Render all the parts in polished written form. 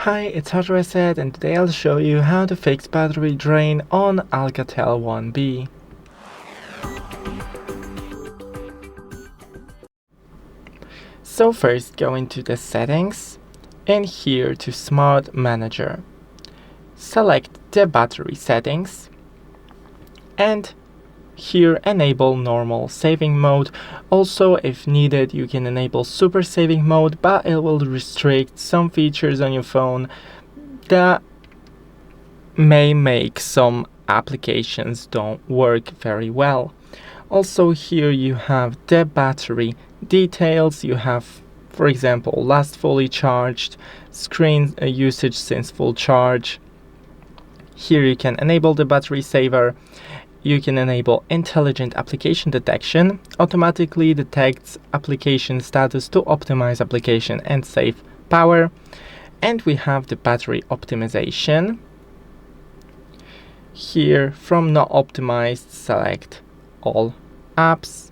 Hi, it's HardReset, and today I'll show you how to fix battery drain on Alcatel 1B. So first go into the settings and here to Smart Manager. Select the battery settings and here enable normal saving mode. Also, if needed, you can enable super saving mode, but it will restrict some features on your phone that may make some applications don't work very well. Also, here you have the battery details. You have, for example, last fully charged, screen usage since full charge. Here you can enable the battery saver. You can enable intelligent application detection, automatically detects application status to optimize application and save power. And we have the battery optimization. Here from not optimized, select all apps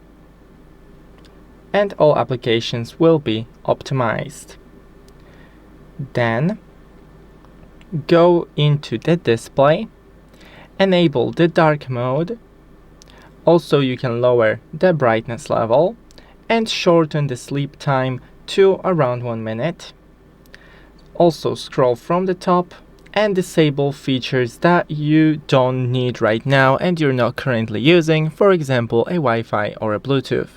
and all applications will be optimized. Then go into the display, enable the dark mode. Also, you can lower the brightness level and shorten the sleep time to around 1 minute. Also, scroll from the top and disable features that you don't need right now and you're not currently using, for example, a Wi-Fi or a Bluetooth.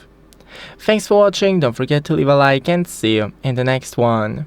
Thanks for watching, don't forget to leave a like and see you in the next one.